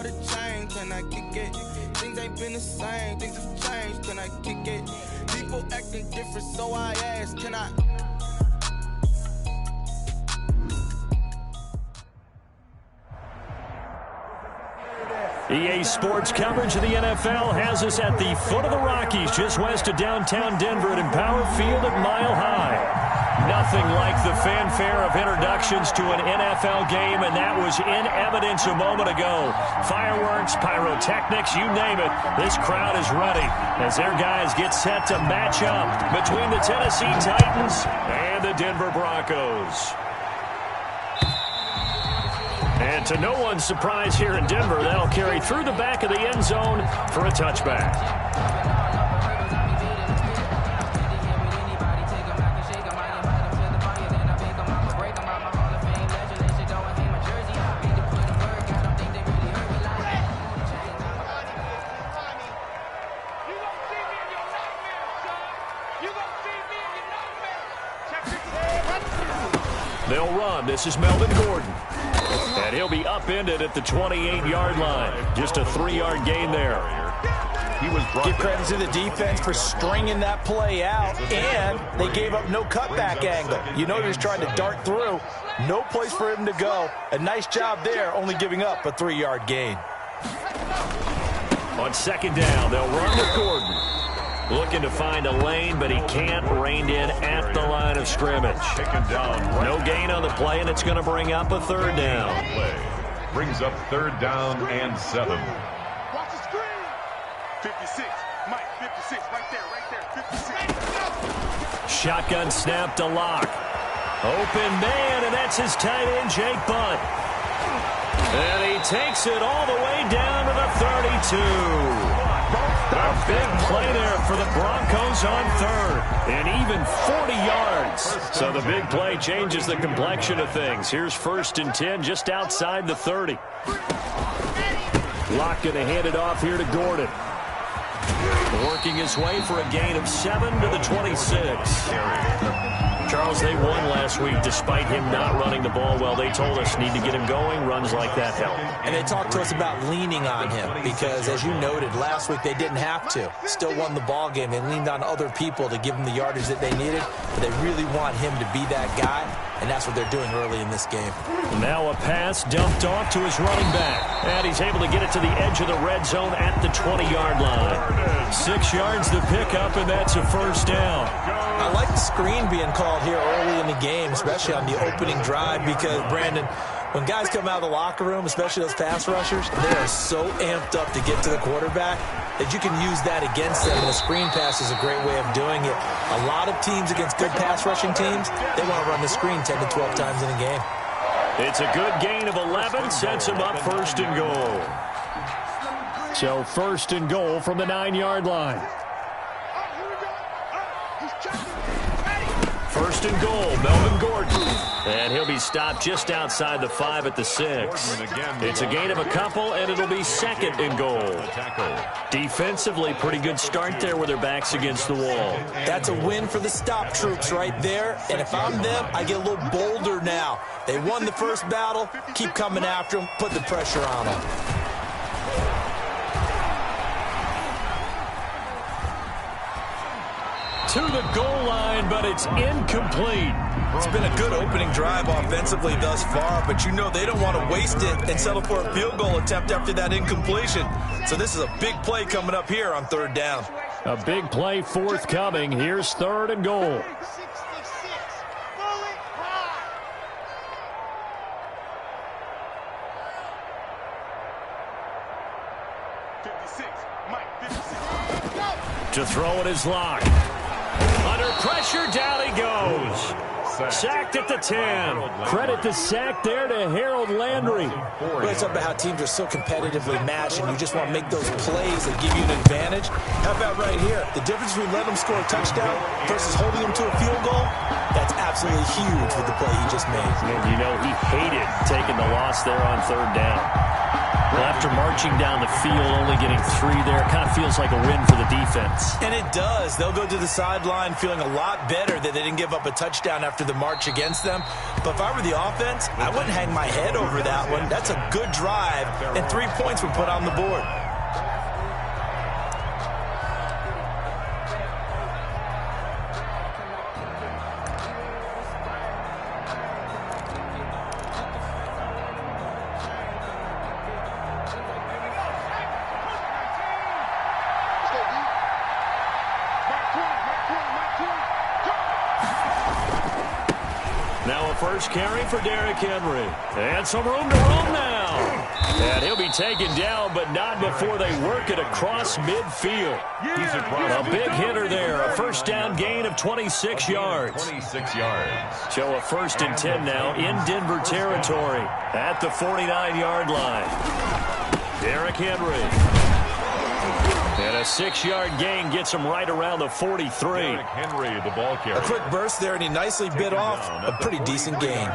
to change, can I kick it? Things ain't been the same, things have changed, can I kick it? People acting different, so I ask, can I? EA Sports coverage of the NFL has us at the foot of the Rockies, just west of downtown Denver at Empower Field at Mile High. Nothing like the fanfare of introductions to an NFL game, and that was in evidence a moment ago. Fireworks, pyrotechnics, you name it. This crowd is ready as their guys get set to match up between the Tennessee Titans and the Denver Broncos. And to no one's surprise here in Denver, that'll carry through the back of the end zone for a touchback. They'll run. This is Melvin Gordon. And he'll be upended at the 28-yard line. Just a 3-yard gain there. Give credit to the defense for stringing that play out, and they gave up no cutback angle. You know he was trying to dart through. No place for him to go. A nice job there, only giving up a 3-yard gain. On second down, they'll run to Gordon. Looking to find a lane, but he can't. Reined in at the line of scrimmage. No gain on the play, and it's going to bring up a third down. Brings up third down and 7. Watch the screen. 56. Mike, 56. Right there. 56. Shotgun snap to Locke. Open man, and that's his tight end, Jake Butt. And he takes it all the way down to the 32. A big play there for the Broncos on third. And even 40 yards. So the big play changes the complexion of things. Here's 1st and 10 just outside the 30. Locke going to hand it off here to Gordon. Working his way for a gain of 7 to the 26. Charles, they won last week despite him not running the ball well. They told us need to get him going. Runs like that help. And they talked to us about leaning on him because, as you noted, last week they didn't have to. Still won the ball game. They leaned on other people to give them the yardage that they needed. But they really want him to be that guy, and that's what they're doing early in this game. Now a pass dumped off to his running back. And he's able to get it to the edge of the red zone at the 20-yard line. 6 yards to pick up, and that's a first down. I like the screen being called here early in the game, especially on the opening drive, because, Brandon, when guys come out of the locker room, especially those pass rushers, they are so amped up to get to the quarterback that you can use that against them, and the screen pass is a great way of doing it. A lot of teams against good pass rushing teams, they want to run the screen 10 to 12 times in a game. It's a good gain of 11, sets him up 1st and goal. So 1st and goal from the 9-yard line. 1st and goal, Melvin Gordon. And he'll be stopped just outside the 5 at the 6. It's a gain of a couple, and it'll be 2nd and goal. Defensively, pretty good start there with their backs against the wall. That's a win for the stop troops right there. And if I'm them, I get a little bolder now. They won the first battle. Keep coming after them. Put the pressure on them. To the goal line, but it's incomplete. It's been a good opening drive offensively thus far, but you know they don't want to waste it and settle for a field goal attempt after that incompletion. So this is a big play coming up here on 3rd down. A big play forthcoming. Here's 3rd and goal. To throw it is Locke. Under pressure, down he goes. Sacked at the 10. Credit the sack there to Harold Landry. Well, it's about how teams are so competitively matched, and you just want to make those plays that give you an advantage. How about right here? The difference between letting them score a touchdown versus holding them to a field goal, that's absolutely huge with the play he just made. And you know he hated taking the loss there on 3rd down. Well, after marching down the field, only getting 3 there, it kind of feels like a win for the defense. And it does. They'll go to the sideline feeling a lot better that they didn't give up a touchdown after the march against them. But if I were the offense, I wouldn't hang my head over that one. That's a good drive, and 3 points were put on the board. Now a first carry for Derrick Henry. And some room to roam now. And he'll be taken down, but not before they work it across midfield. A big hitter there. A first down gain of 26 yards. 26 yards. So a 1st and 10 now in Denver territory at the 49-yard line. Derrick Henry. And a 6-yard gain gets him right around the 43. Derrick Henry, the ball carrier. A quick burst there, and he nicely bit off a pretty decent gain.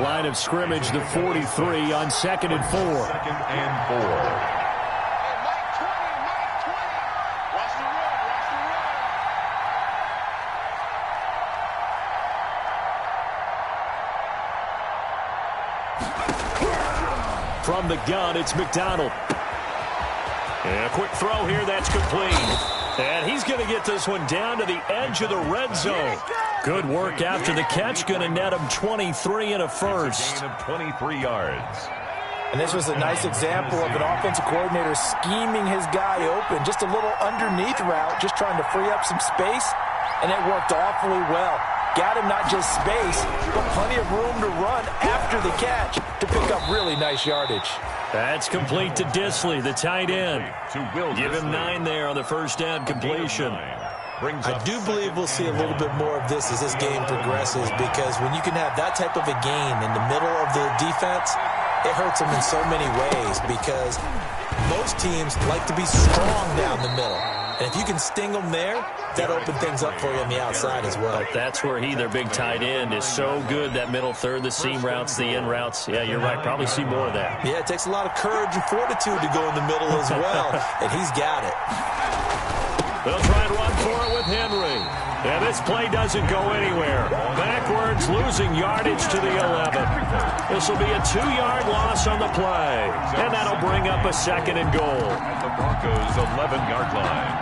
Line of scrimmage, the 43 on 2nd and 4. 2nd and 4. Watch the run. From the gun, it's McDonald. And a quick throw here, that's complete. And he's going to get this one down to the edge of the red zone. Good work after the catch, going to net him 23 and a first. Gain of 23 yards. And this was a nice example of an offensive coordinator scheming his guy open. Just a little underneath route, just trying to free up some space, and it worked awfully well. Got him not just space, but plenty of room to run after the catch to pick up really nice yardage. That's complete to Dissly, the tight end. Give him 9 there on the first down completion. I do believe we'll see a little bit more of this as this game progresses, because when you can have that type of a gain in the middle of the defense, it hurts them in so many ways, because most teams like to be strong down the middle. And if you can sting them there, that opens things up for you on the outside as well. But that's where their big tight end, is so good, that middle third, the seam routes, the in routes. Yeah, you're right. Probably see more of that. Yeah, it takes a lot of courage and fortitude to go in the middle as well, and he's got it. They'll try and run for it with Henry. And this play doesn't go anywhere. Backwards, losing yardage to the 11. This will be a 2-yard loss on the play. And that'll bring up a 2nd and goal. At the Broncos' 11-yard line.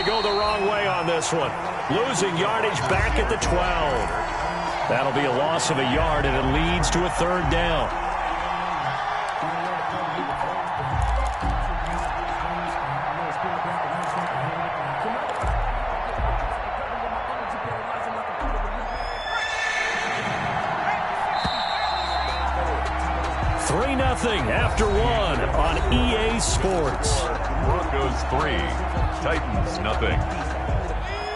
Go the wrong way on this one. Losing yardage back at the 12. That'll be a loss of a yard, and it leads to a 3rd down. Nothing after 1 on EA Sports. Broncos 3, Titans nothing.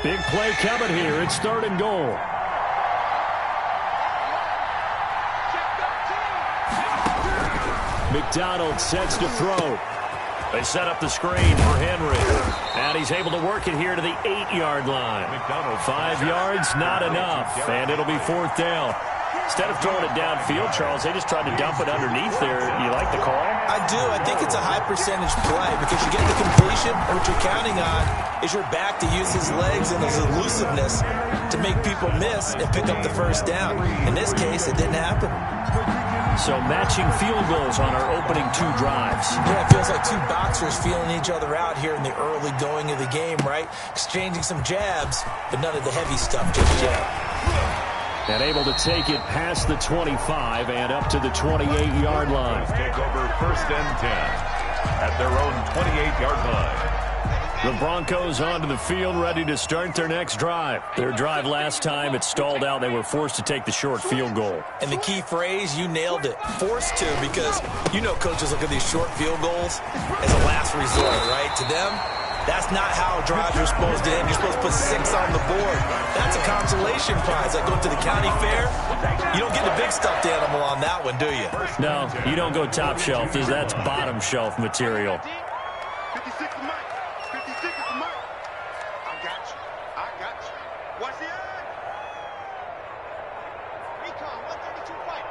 Big play coming here. It's 3rd and goal. McDonald sets to throw. They set up the screen for Henry. And he's able to work it here to the 8-yard line. 5 yards, not enough. And it'll be 4th down. Instead of throwing it downfield, Charles, they just tried to dump it underneath there. You like the call? I do. I think it's a high percentage play, because you get the completion, and what you're counting on is your back to use his legs and his elusiveness to make people miss and pick up the first down. In this case, it didn't happen. So matching field goals on our opening 2 drives. Yeah, it feels like 2 boxers feeling each other out here in the early going of the game, right? Exchanging some jabs, but none of the heavy stuff just yet. And able to take it past the 25 and up to the 28-yard line. Take over 1st and 10 at their own 28-yard line. The Broncos onto the field, ready to start their next drive. Their drive last time, it stalled out. They were forced to take the short field goal. And the key phrase, you nailed it. Forced to, because you know coaches look at these short field goals as a last resort, right? To them, That's not how drives are supposed to end. You're supposed to put 6 on the board. That's a consolation prize. Like going to the county fair, you don't get the big stuffed animal on that one, do you? No, you don't go top shelf. That's bottom shelf material. 56 is Mike. 56 is Mike. I got you. I got you. What's the end? Recon 132 fight.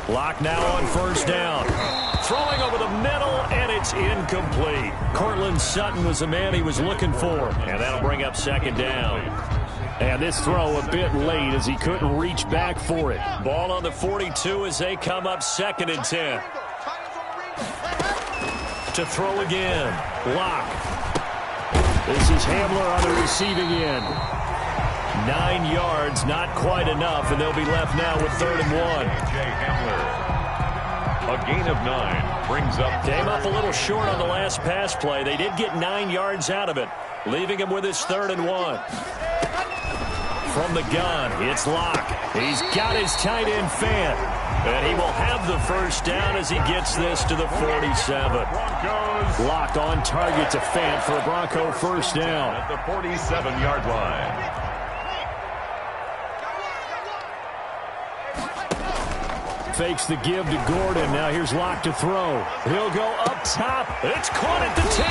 Lock now on first down. Throwing over the middle, and it's incomplete. Cortland Sutton was the man he was looking for, and that'll bring up second down. And this throw a bit late as he couldn't reach back for it. Ball on the 42 as they come up 2nd and 10. To throw again. Lock. This is Hamler on the receiving end. 9 yards, not quite enough, and they'll be left now with 3rd and 1. Jay Hamler. A gain of 9 brings up. Came up a little short on the last pass play. They did get 9 yards out of it, leaving him with his 3rd and 1. From the gun, it's Locke. He's got his tight end Fant, and he will have the first down as he gets this to the 47. Locke on target to Fant for a Bronco first down. At the 47-yard line. Fakes the give to Gordon. Now here's Locke to throw. He'll go up top. It's caught at the 10.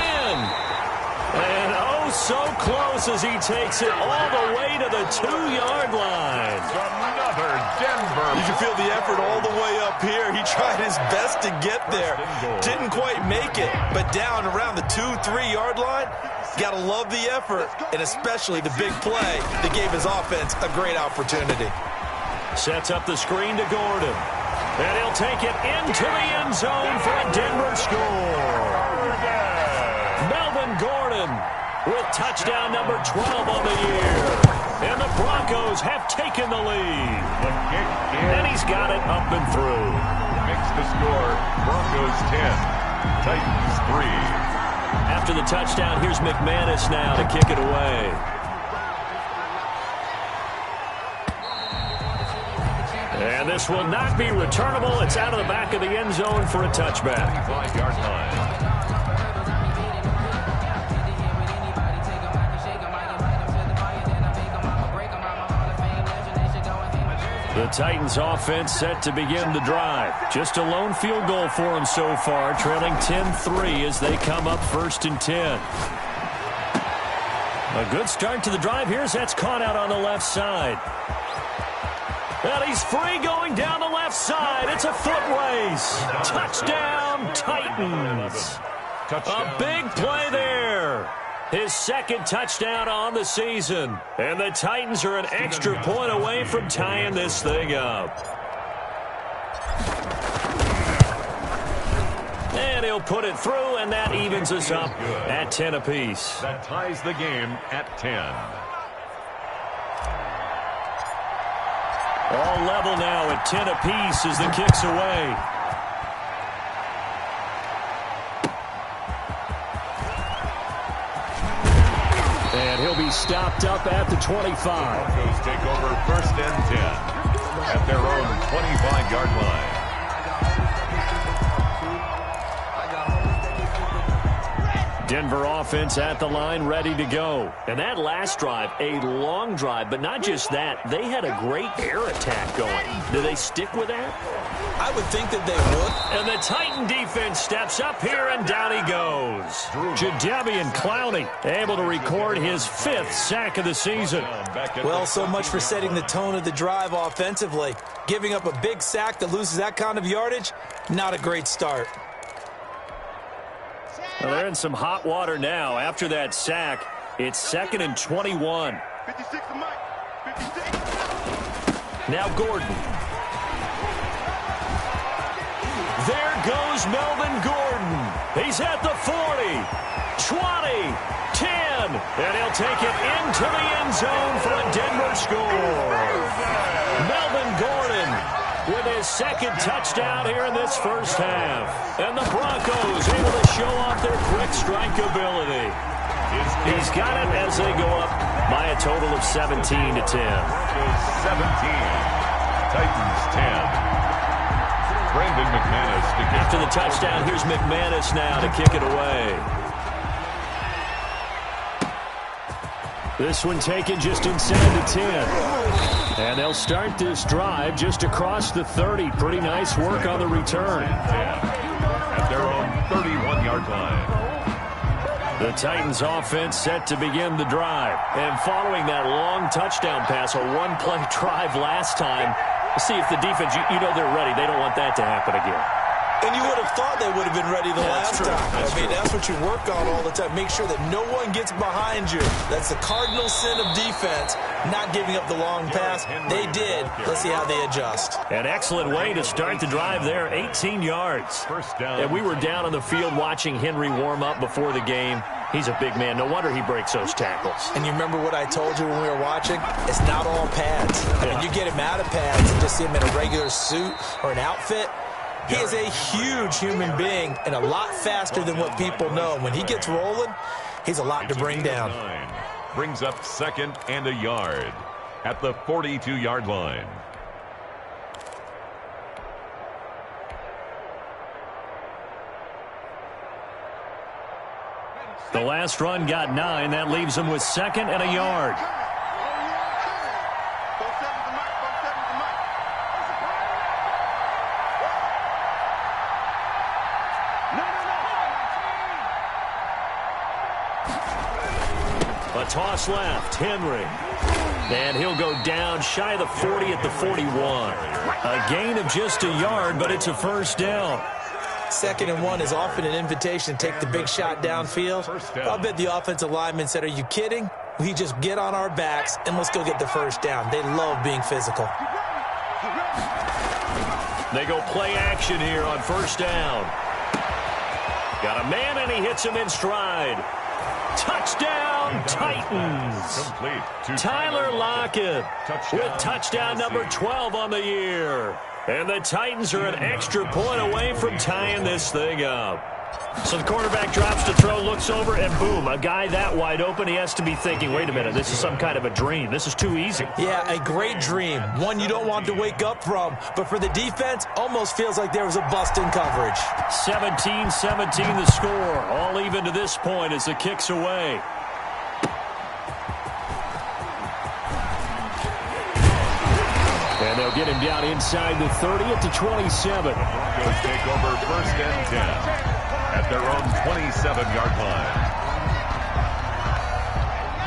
And oh, so close as he takes it all the way to the 2-yard line. Another Denver. You can feel the effort all the way up here. He tried his best to get there. Didn't quite make it. But down around the 2-3-yard line, got to love the effort, and especially the big play that gave his offense a great opportunity. Sets up the screen to Gordon. And he'll take it into the end zone for a Denver score. Melvin Gordon with touchdown number 12 on the year. And the Broncos have taken the lead. And he's got it up and through. Makes the score Broncos 10, Titans 3. After the touchdown, here's McManus now to kick it away. And this will not be returnable. It's out of the back of the end zone for a touchback. 5-yard line. The Titans offense set to begin the drive. Just a lone field goal for them so far, trailing 10-3 as they come up 1st and 10. A good start to the drive here as that's caught out on the left side. And he's free going down the left side. It's a foot race. Touchdown, Titans. A big play there. His 2nd touchdown on the season. And the Titans are an extra point away from tying this thing up. And he'll put it through, and that evens us up at 10 apiece. That ties the game at 10. All level now at 10 apiece as the kick's away. And he'll be stopped up at the 25. Broncos take over 1st and 10 at their own 25-yard line. Denver offense at the line, ready to go. And that last drive, a long drive, but not just that. They had a great air attack going. Do they stick with that? I would think that they would. And the Titan defense steps up here, and down he goes. Jadeveon Clowney able to record his 5th sack of the season. Well, so much for setting the tone of the drive offensively. Giving up a big sack that loses that kind of yardage, not a great start. Well, they're in some hot water now. After that sack, it's 2nd and 21. 56 to Mike. 56. Now Gordon. There goes Melvin Gordon. He's at the 40, 20, 10, and he'll take it into the end zone for a Denver score. Melvin Gordon with his 2nd touchdown here in this first half. And the Broncos able to show off their quick strike ability. He's got it as they go up by a total of 17 to 10. 17, Titans 10. Brandon McManus to kick. After the touchdown, here's McManus now to kick it away. This one taken just inside the 10. And they'll start this drive just across the 30. Pretty nice work on the return. At their own 31-yard line. The Titans offense set to begin the drive. And following that long touchdown pass, a one-play drive last time, see if the defense, you know they're ready. They don't want that to happen again. And you would have thought they would have been ready the last time. That's what you work on all the time. Make sure that no one gets behind you. That's the cardinal sin of defense, not giving up the long pass. They did. Let's see how they adjust. An excellent way to start the drive there, 18 yards. First down. And we were down on the field watching Henry warm up before the game. He's a big man. No wonder he breaks those tackles. And you remember what I told you when we were watching? It's not all pads. I mean, you get him out of pads and just see him in a regular suit or an outfit. He is a huge human being and a lot faster than what people know. When he gets rolling, he's a lot to bring down. Brings up 2nd and a yard at the 42-yard line. The last run got 9. That leaves him with 2nd and a yard. A toss left, Henry. And he'll go down shy of the 40 at the 41. A gain of just a yard, but it's a first down. 2nd and 1 is often an invitation to take the big shot downfield. I bet the offensive lineman said, are you kidding? We just get on our backs and let's go get the first down. They love being physical. They go play action here on first down. Got a man and he hits him in stride. Touchdown, Titans. Tyler Lockett with touchdown number 12 on the year. And the Titans are an extra point away from tying this thing up. So the quarterback drops to throw, looks over, and boom, a guy that wide open, he has to be thinking, wait a minute, this is some kind of a dream. This is too easy. Yeah, a great dream. One you don't want to wake up from. But for the defense, almost feels like there was a bust in coverage. 17-17 the score. All even to this point as the kick's away. And they'll get him down inside the 30 at the 27. Broncos take over 1st and 10 at their own 27-yard line.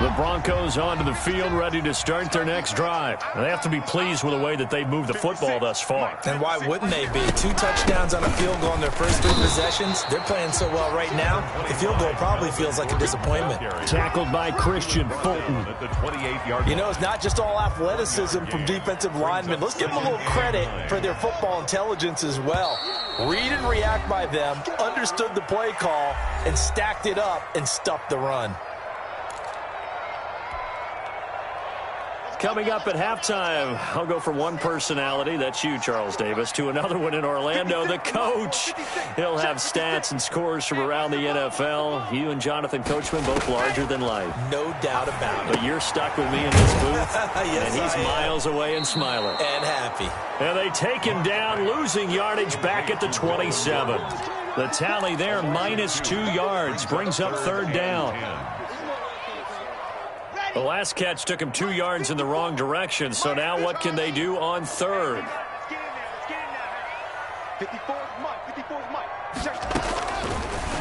The Broncos onto the field, ready to start their next drive. They have to be pleased with the way that they've moved the football thus far. And why wouldn't they be? 2 touchdowns on a field goal in their first 3 possessions. They're playing so well right now, the field goal probably feels like a disappointment. Tackled by Christian Fulton. At the 28-yard You know, it's not just all athleticism from defensive linemen. Let's give them a little credit for their football intelligence as well. Read and react by them, understood the play call, and stacked it up and stuffed the run. Coming up at halftime, I'll go from one personality, that's you, Charles Davis, to another one in Orlando, the coach. He'll have stats and scores from around the NFL. You and Jonathan Coachman, both larger than life. No doubt about it. But you're stuck with me in this booth, Yes, and he's miles away and smiling. And happy. And they take him down, losing yardage back at the 27. The tally there, -2 yards, brings up 3rd down. The last catch took him 2 yards in the wrong direction, so now what can they do on 3rd?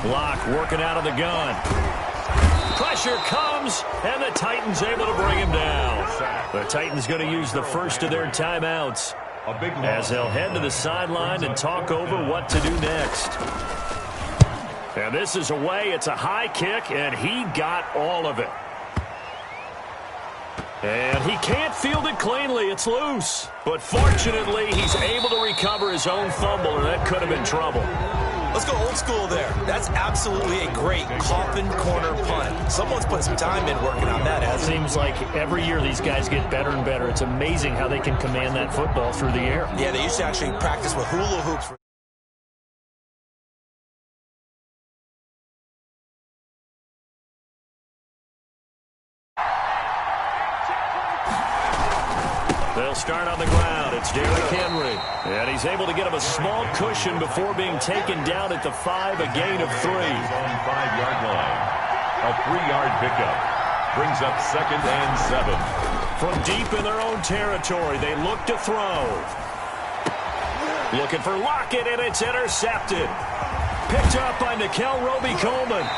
Locke working out of the gun. Pressure comes, and the Titans able to bring him down. The Titans going to use the first of their timeouts as they'll head to the sideline and talk over what to do next. And this is away. It's a high kick, and he got all of it. And he can't field it cleanly. It's loose. But fortunately, he's able to recover his own fumble, and that could have been trouble. Let's go old school there. That's absolutely a great coffin corner punt. Someone's put some time in working on that, hasn't it? Seems like every year these guys get better and better. It's amazing how they can command that football through the air. Yeah, they used to actually practice with hula hoops. They'll start on the ground. It's Derrick Henry. And he's able to get him a small cushion before being taken down at the 5, a gain of 3. On 5-yard line. A 3-yard pickup. Brings up 2nd and 7. From deep in their own territory, they look to throw. Looking for Lockett, and it's intercepted. Picked up by Nickel Roby-Coleman.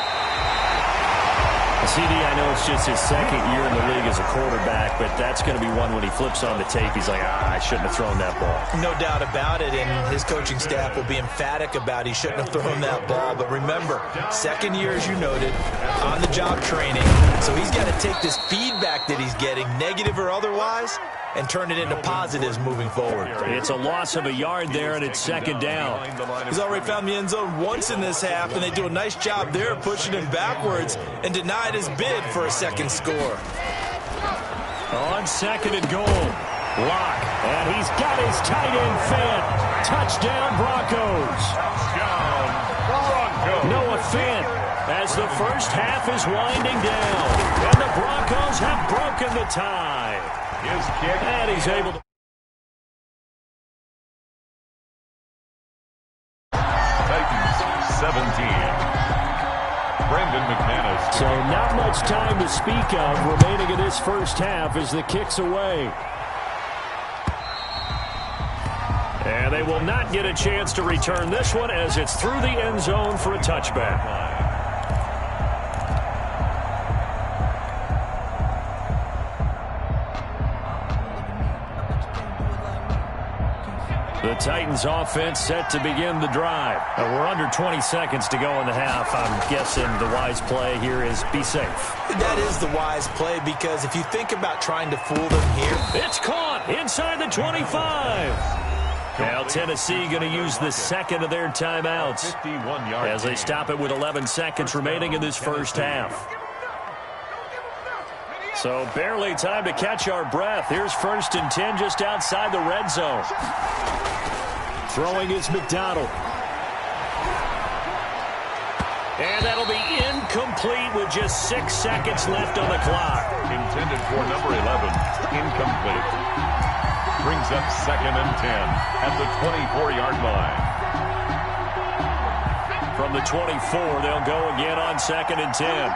CD, I know it's just his 2nd year in the league as a quarterback, but that's going to be one when he flips on the tape. He's like, I shouldn't have thrown that ball. No doubt about it, and his coaching staff will be emphatic about he shouldn't have thrown that ball. But remember, 2nd year, as you noted, on-the-job training. So he's got to take this feedback that he's getting, negative or otherwise, and turn it into positives moving forward. It's a loss of a yard there, and it's 2nd down. He's already found the end zone once in this half, and they do a nice job there pushing him backwards and denied his bid for a 2nd score. On 2nd and goal, Lock, and he's got his tight end Fant. Touchdown, Broncos. Noah Fant, as the first half is winding down, and the Broncos have broken the tie. His kick. And he's able to. Titans 17. Brandon McManus. So not much time to speak of remaining in this first half as the kick's away. And they will not get a chance to return this one as it's through the end zone for a touchback. The Titans offense set to begin the drive. We're under 20 seconds to go in the half. I'm guessing the wise play here is be safe. That is the wise play, because if you think about trying to fool them here. It's caught inside the 25. Now Tennessee going to use the 2nd of their timeouts as they stop it with 11 seconds remaining in this first half. So barely time to catch our breath. Here's 1st and 10 just outside the red zone. Throwing is McDonald. And that'll be incomplete with just 6 seconds left on the clock. Intended for number 11. Incomplete. Brings up 2nd and 10 at the 24-yard line. From the 24, they'll go again on 2nd and 10.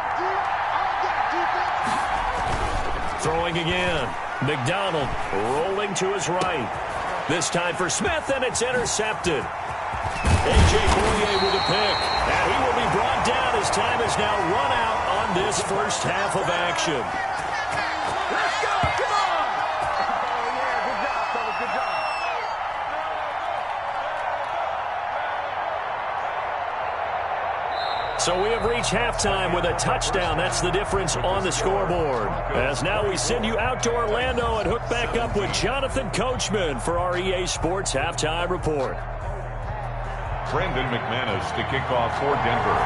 Throwing again. McDonald rolling to his right. This time for Smith, and it's intercepted. A.J. Bouye with a pick. And he will be brought down as time is now run out on this first half of action. Let's go! Come on! Oh, yeah, good job, fellas. Good job. So we have reached halftime with a touchdown. That's the difference on the scoreboard. As now we send you out to Orlando and hook back up with Jonathan Coachman for our EA Sports Halftime Report. Brandon McManus to kick off for Denver.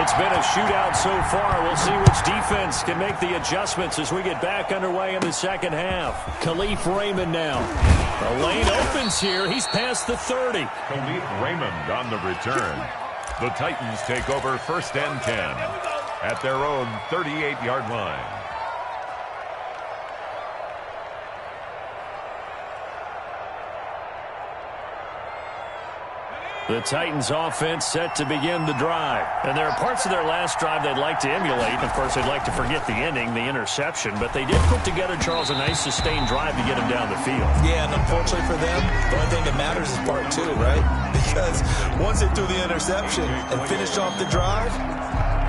It's been a shootout so far. We'll see which defense can make the adjustments as we get back underway in the second half. Khalif Raymond now. The lane opens here. He's past the 30. Khalif Raymond on the return. The Titans take over 1st and 10 at their own 38-yard line. The Titans offense set to begin the drive. And there are parts of their last drive they'd like to emulate. Of course, they'd like to forget the ending, the interception. But they did put together, Charles, a nice sustained drive to get them down the field. Yeah, and unfortunately for them, the only thing that matters is part 2, right? Because once they threw the interception and finished off the drive,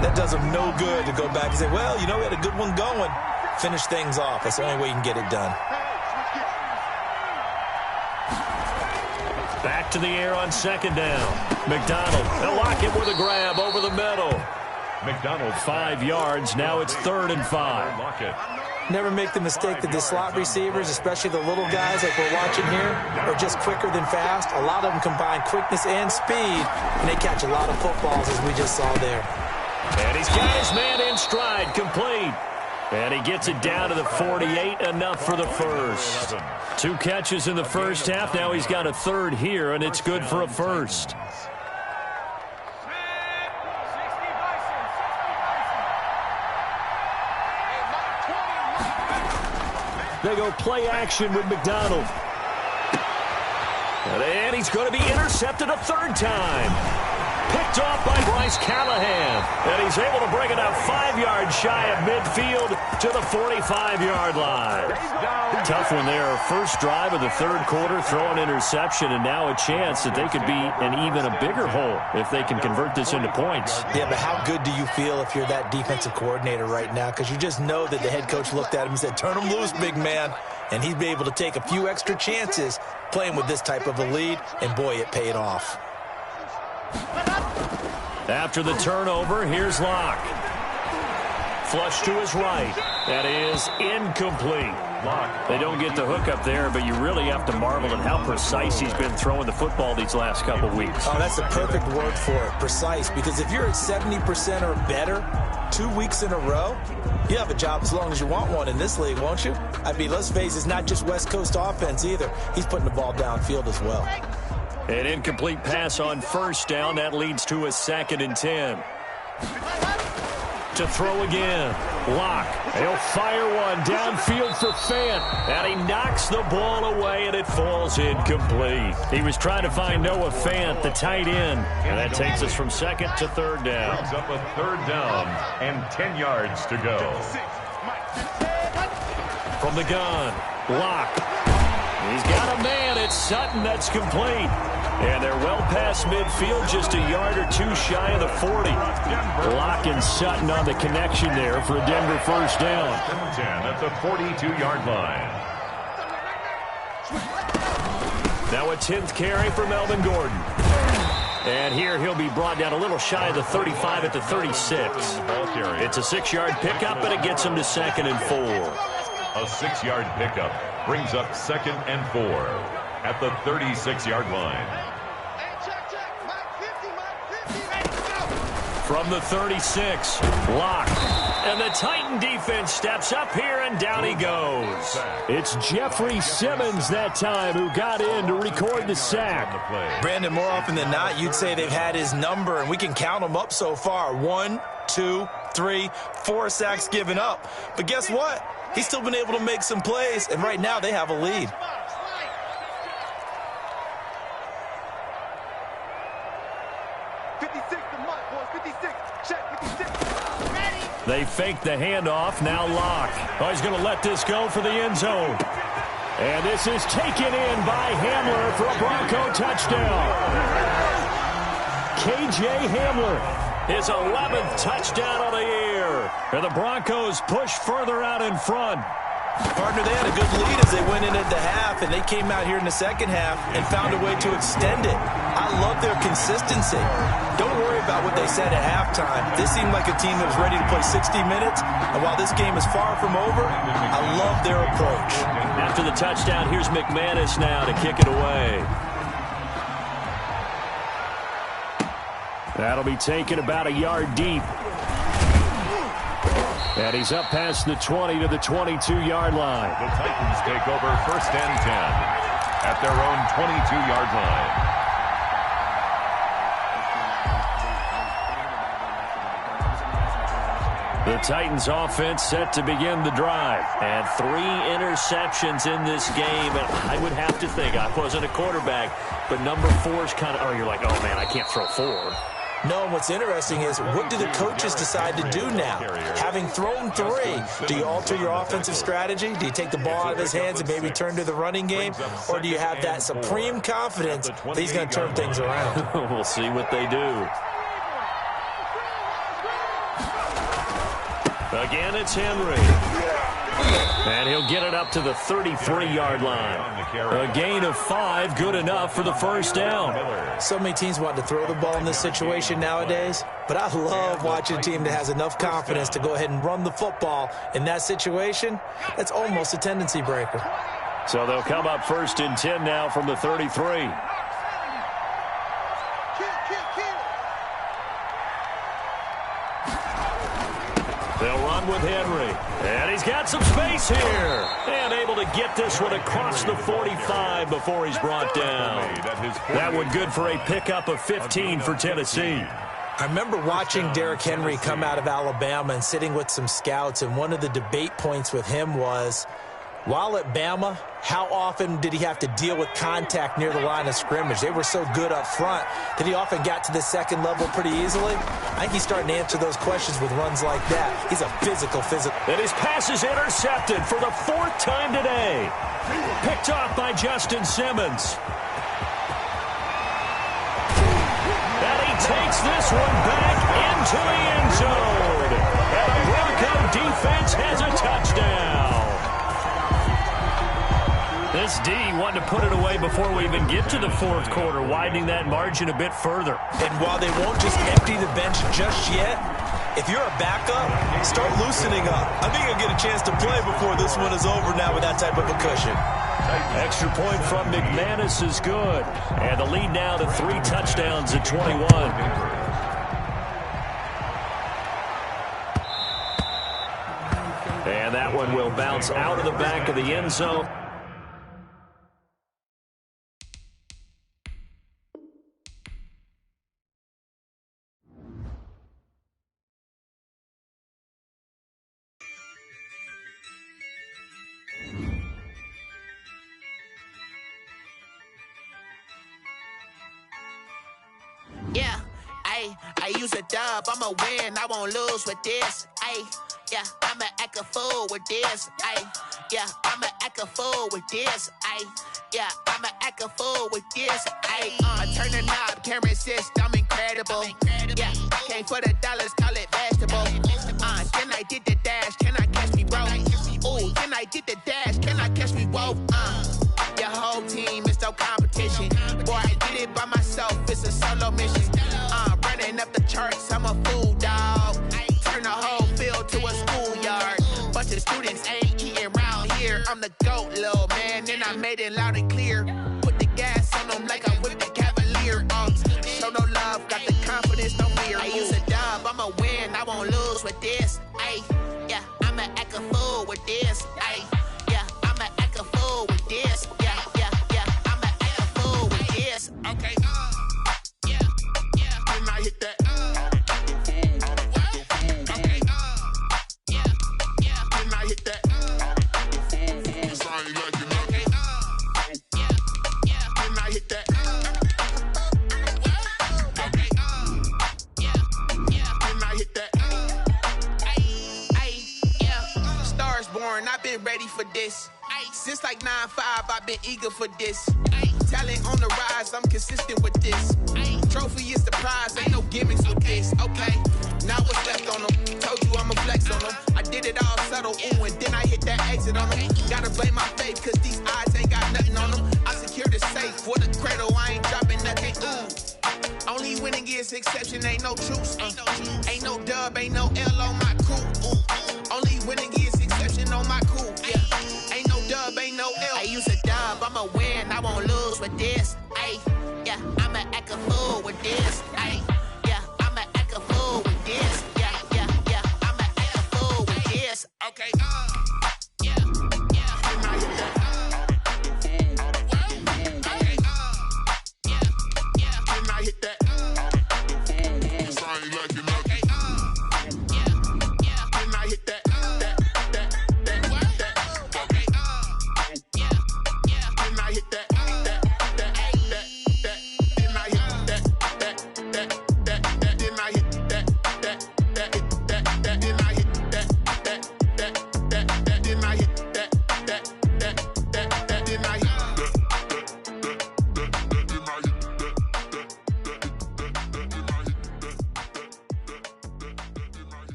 that does them no good to go back and say, well, you know, we had a good one going. Finish things off. That's the only way you can get it done. Back to the air on 2nd down. McDonald. They'll lock it with a grab over the middle. McDonald 5 yards. Now it's 3rd and 5. Never make the mistake that the slot receivers, especially the little guys like we're watching here, are just quicker than fast. A lot of them combine quickness and speed, and they catch a lot of footballs, as we just saw there. And he's got his man in stride, complete. And he gets it down to the 48, enough for the first. 2 catches in the first half. Now he's got a 3rd here, and it's good for a first. They go play action with McDonald. And he's going to be intercepted a third time. Picked off by Bryce Callahan. And he's able to bring it out 5 yards shy of midfield to the 45-yard line. Tough one there. First drive of the third quarter, throw an interception, and now a chance that they could be in even a bigger hole if they can convert this into points. Yeah, but how good do you feel if you're that defensive coordinator right now? Because you just know that the head coach looked at him and said, turn him loose, big man. And he'd be able to take a few extra chances playing with this type of a lead, and boy, it paid off. After the turnover, here's Locke. Flush to his right. That is incomplete. They don't get the hook up there, but you really have to marvel at how precise he's been throwing the football these last couple weeks. Oh, that's the perfect word for it, precise, because if you're at 70% or better 2 weeks in a row, you have a job as long as you want one in this league, won't you? I mean, let's face it, it's not just West Coast offense either. He's putting the ball downfield as well. An incomplete pass on first down. That leads to a 2nd and 10. To throw again. Locke. He'll fire one downfield for Fant. And he knocks the ball away, and it falls incomplete. He was trying to find Noah Fant, the tight end. And that takes us from 2nd to 3rd down. Brings up a 3rd down and 10 yards to go. From the gun, Locke. He's got a man. It's Sutton. That's complete. And they're well past midfield, just a yard or two shy of the 40. Locke and Sutton on the connection there for a Denver first down. 10 at the 42-yard line. Now a 10th carry for Melvin Gordon. And here he'll be brought down a little shy of the 35 at the 36. It's a 6-yard pickup, and it gets him to 2nd and 4. A 6-yard pickup brings up 2nd and 4 at the 36-yard line. From the 36, Locke. And the Titan defense steps up here, and down he goes. It's Jeffrey Simmons that time who got in to record the sack. Brandon, more often than not, you'd say they've had his number, and we can count them up so far. 1, 2, 3, 4 sacks given up. But guess what? He's still been able to make some plays, and right now they have a lead. They fake the handoff. Now Locke. Oh, he's going to let this go for the end zone. And this is taken in by Hamler for a Bronco touchdown. K.J. Hamler, his 11th touchdown of the year. And the Broncos push further out in front. Partner, they had a good lead as they went in at the half, and they came out here in the second half and found a way to extend it. I love their consistency. Don't worry about what they said at halftime. This seemed like a team that was ready to play 60 minutes, and while this game is far from over, I love their approach. After the touchdown, here's McManus now to kick it away. That'll be taken about a yard deep. And he's up past the 20 to the 22-yard line. The Titans take over 1st and 10 at their own 22-yard line. The Titans offense set to begin the drive. And 3 interceptions in this game. And I would have to think, I wasn't a quarterback, but number 4 is kind of, oh, you're like, oh, man, I can't throw 4. No, and what's interesting is, what do the coaches decide to do now? Having thrown 3, do you alter your offensive strategy? Do you take the ball out of his hands and maybe turn to the running game? Or do you have that supreme confidence that he's going to turn things around? We'll see what they do. Again, it's Henry. And he'll get it up to the 33-yard line. A gain of 5, good enough for the first down. So many teams want to throw the ball in this situation nowadays, but I love watching a team that has enough confidence to go ahead and run the football. In that situation, that's almost a tendency breaker. So they'll come up 1st and 10 now from the 33. They'll run with Henry. And he's got some space here. And able to get this one across the 45 before he's brought down. That one good for a pickup of 15 for Tennessee. I remember watching Derrick Henry come out of Alabama and sitting with some scouts, and one of the debate points with him was, While at Bama, how often did he have to deal with contact near the line of scrimmage? They were so good up front that he often got to the second level pretty easily. I think he's starting to answer those questions with runs like that. He's a physical. And his pass is intercepted for the 4th time today. Picked off by Justin Simmons. And he takes this one back into the end zone. And the Bronco defense has a touchdown. This D wanted to put it away before we even get to the 4th quarter, widening that margin a bit further. And while they won't just empty the bench just yet, if you're a backup, start loosening up. I think you'll get a chance to play before this one is over now with that type of a cushion. Extra point from McManus is good. And the lead now to 3 touchdowns at 21. And that one will bounce out of the back of the end zone. Yeah, I use a dub, I'ma win, I won't lose with this. Yeah, I'ma act a fool with this. Yeah, I'ma act a fool with this. Yeah, I'ma act a fool with this. I turn the knob, can't resist, I'm incredible. Yeah, came for the dollars, call it vegetable. Then I did the dash, can I catch me, bro? Ooh, then I did the dash, can I catch me, whoa? Your whole team is no competition. Boy, I did it by myself, it's a solo mission. Running up the charts, I'm a fool, dog. Turn the whole field to a schoolyard. Bunch of students ain't eating round here. I'm the GOAT, little man, and I made it loud and clear. Put the gas on them like I whipped the Cavalier. Show no love, got the confidence, no fear. I use a dub, I'ma win, I won't lose with this. Yeah, I'ma act a fool with this. Yeah, I'ma act a fool with this. Yeah, I'ma act a fool with this. Okay, yeah, when I hit that. Okay, yeah, when I hit that. It's I ain't like it nothing. Yeah, when I hit that. Okay, yeah, when I hit that. Yeah, stars born, I've been ready for this. Since like 9-5, I've been eager for this. Talent on the rise, I'm consistent with this. Trophy is the prize, ain't no gimmicks with this. Okay, now what's left on them? Told you I'ma flex on them. I did it all subtle, ooh, and then I hit that exit on them. Gotta blame my faith, cause these odds ain't got nothing on them. I secure the safe for the cradle, I ain't dropping nothing, ooh. Only winning is exception, ain't no truce. Ain't no dub, ain't no L on my crew. Only winning is exception on my crew. Yeah, ain't no dub, ain't no L. I use a dub, I'ma win, I won't lose with this. Yeah, I'ma act a fool with this. Yeah, I'ma act a fool with this. Yeah, I'ma act a fool with this. Okay, yeah, when I hit that. Okay, yeah, when I hit that. It's I ain't like it nothing. Okay, yeah, when I hit that. Okay, yeah, when I hit that.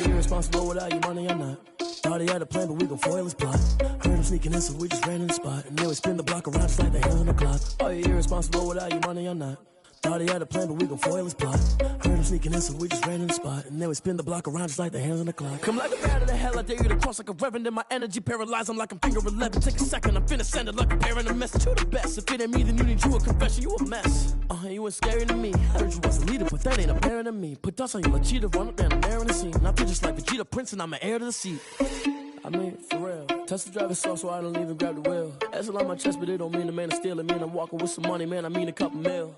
Irresponsible without your money or not. Thought he had a plan, but we gon' foil his plot. Heard him sneaking in, so we just ran in the spot. And then we spin the block around just like the hell on the clock. Are you irresponsible without your money or not? Thought he had a plan, but we gon' foil his plot. Heard him sneaking in, so we just ran in the spot. And then we spin the block around just like the hands on the clock. Come like a bat of the hell, I dare you to cross like a reverend. And my energy paralyzed, I'm like I'm finger 11. Take a second, I'm finna send it like a parent a message. You the best, if it ain't me, then you need you a confession. You a mess, you ain't scary to me. Heard you was a leader, but that ain't apparent to me. Put dust on you like cheetah, run up down the air in the scene. And I feel just like Vegeta Prince, and I'm an heir to the seat. I mean, for real. Tesla driver soft, so I don't even grab the wheel. That's on my chest, but it don't mean the man is stealing. Mean I'm walking with some money, man, I mean a couple mil.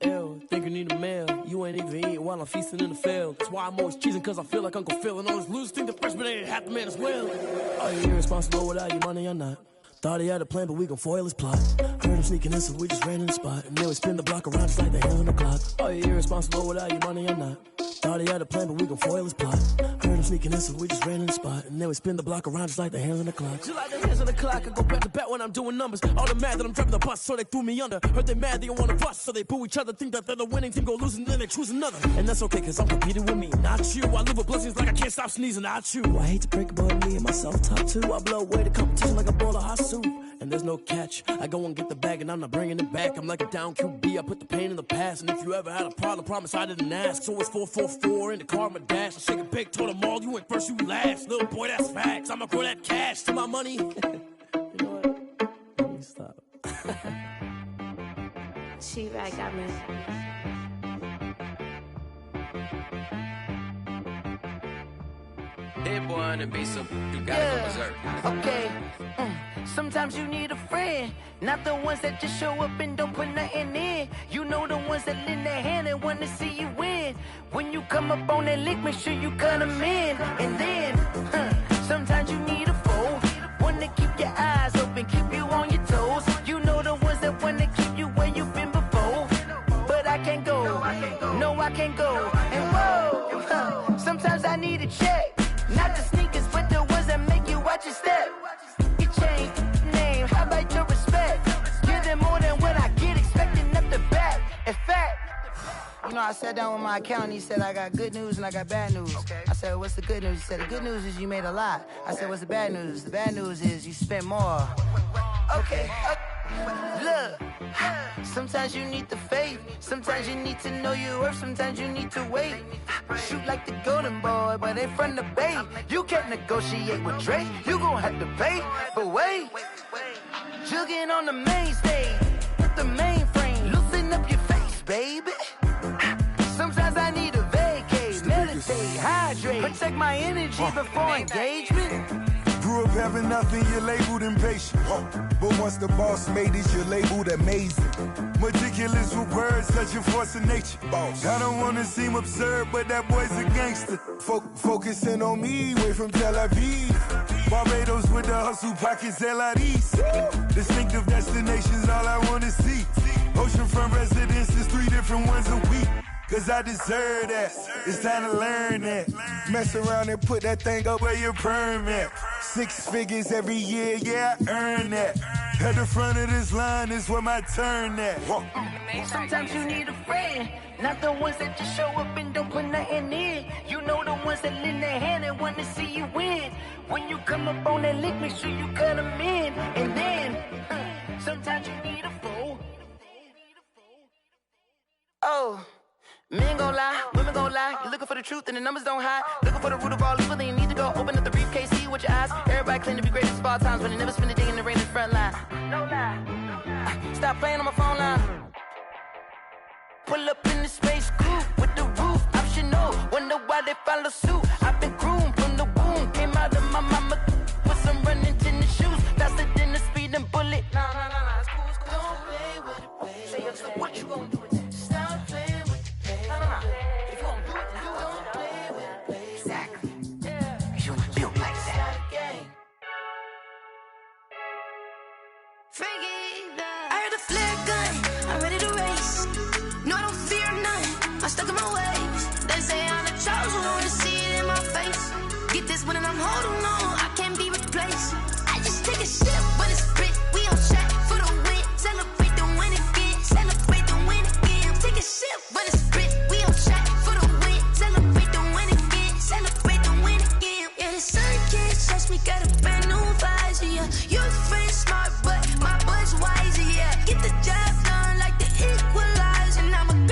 Ew, think you need a meal. You ain't even eating while I'm feasting in the field. That's why I'm always cheesing, cause I feel like Uncle Phil. And all those losers think the freshman ain't half the man as well. Are you irresponsible without your money or not? Thought he had a plan, but we gon' foil his plot. Heard him sneaking in, so we just ran in the spot. And then we spin the block around just like the hands on the clock. Are you irresponsible without your money or not? Thought he had a plan, but we gon' foil his plot. Heard him sneaking in, so we just ran in the spot. And then we spin the block around just like the hands on the clock. Just like the hands on the clock, I go back to back when I'm doing numbers. All the mad that I'm driving the bus, so they threw me under. Heard they mad, they don't wanna bust, so they boo each other. Think that they're the winning team, go losing, then they choose another. And that's okay, cause I'm competing with me, not you. I live with blessings like I can't stop sneezing, not you. I hate to break it, but me and myself top two. I blow away the competition like a bowl of hot soup. And there's no catch. I go and get the bag and I'm not bringing it back. I'm like a down QB, I put the pain in the past. And if you ever had a problem, promise I didn't ask. So it's 4-4-4 in the car, my dash. I shake a big, told them all, you went first, you last. Little boy, that's facts. I'ma grow that cash to my money. You know what? Let me stop. She-Rag got me. That boy on the beat, so you gotta go berserk. Okay. Sometimes you need a friend, not the ones that just show up and don't put nothing in. You know the ones that lend their hand and want to see you win. When you come up on that lick, make sure you cut them in. And then, sometimes you need a foe, one to keep your eyes open, keep you on your toes. You know the ones that want to keep you where you've been before. But I can't go, no I can't go. And whoa, sometimes I need a check. Not the sneakers, but the ones that make you watch your step. You change name, how about your respect? Give them more than what I get, expecting up the back. In fact, you know, I sat down with my accountant, he said I got good news and I got bad news. I said, what's the good news? He said, the good news is you made a lot. I said, what's the bad news? The bad news is you spent more. Okay. Look, sometimes you need the faith, sometimes you need to know your worth, sometimes you need to wait. Shoot like the golden boy, but in front of the bay. You can't negotiate with Drake, you gon' have to pay. But wait, jugging on the main stage, with the mainframe, loosen up your face, baby. Sometimes I need a vacate, meditate, hydrate, protect my energy before engagement. Grew up having nothing, you're labeled impatient. But once the boss made it, you're labeled amazing. Meticulous with words, such a force of nature. I don't wanna seem absurd, but that boy's a gangster. Focusing on me, way from Tel Aviv. Barbados with the hustle pockets, LIDs. Distinctive destinations, all I wanna see. Oceanfront residences, 3 different ones a week. Cause I deserve that, it's time to learn that. Mess around and put that thing up where your perm at. 6 figures every year, yeah, I earn that. At the front of this line is where my turn at. Sometimes you need a friend, not the ones that just show up and don't put nothing in. You know the ones that lend their hand and want to see you win. When you come up on that lick, make sure you cut them in. And then, sometimes you need a foe. Oh. Men gon' lie, women gon' lie. You're looking for the truth and the numbers don't hide. Looking for the root of all evil, then you need to go open up the briefcase, see with your eyes. Everybody claim to be greatest of all times, but they never spend a day in the rain in the front line. No lie. Stop playing on my phone line. Pull up in the space coupe with the roof optional. Wonder why they follow suit. I've been groomed from the womb. Came out of my mama with some running tennis shoes. Faster than the speeding bullet. Nah, it's cool, it's cool. Don't play with it, baby. Say so what you gon' do with that? Stop playing with it. If you don't do it, then don't play with it, baby. Exactly. You was built like that. I heard the flare gun, I'm ready to race. No, I don't fear none, I'm stuck in my ways. They say I'm the chosen one, to see it in my face. Get this one and I'm holding on, I can't be replaced. I just take a sip, but it's spit. We on shot for the win. Celebrate the win again, celebrate the win again. Take a sip, but it's spit. We on shot for the win. Celebrate the win again, celebrate the win again. Yeah, the sun can't touch me, got a brand new visor, yeah. Your friend's smart, but my boy's wiser, yeah. Get the job done like the equalizer, and I'm a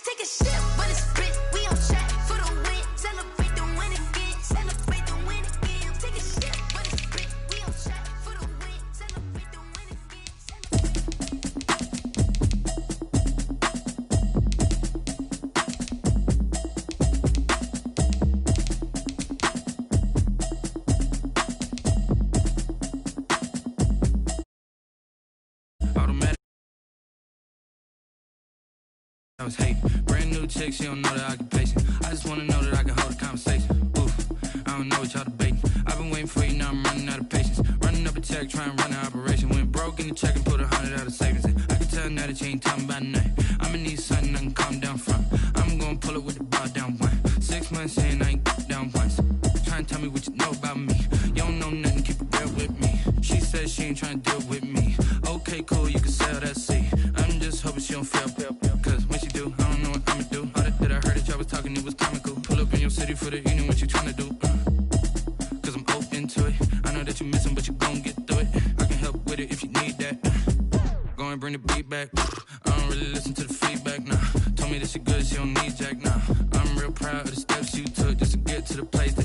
take a shit, but it's spit. We on track for the win. Celebrate the win again. Celebrate the win again. Take a shit, but it's spit. We on track for the win. Celebrate the win again. Automatic. I was hating. Brand new chick, she don't know that I can patient. I just wanna know that I can hold a conversation. Oof, I don't know what y'all debating. I've been waiting for you, now I'm running out of patience. Running up a check, trying to run an operation. Went broke in the check and put 100 out of savings in. I can tell now that you ain't talking about nothing. I'ma need something I can calm down from. I'm gonna pull it with the bar down one. 6 months in, I ain't down once. Trying to tell me what you know about me. You don't know nothing, keep it real with me. She says she ain't trying to deal with me. Okay, cool, you can sell that seat. I'm just hoping she don't fail. Cause when she do, I don't know what I'ma do. All that I heard that y'all was talking, it was comical. Pull up in your city for the evening, what you trying to do? Cause I'm open to it. I know that you missing, but you gon' get through it. I can help with it if you need that. Go and bring the beat back. I don't really listen to the feedback, nah. Told me that she good, she don't need Jack, nah. I'm real proud of the steps you took just to get to the place that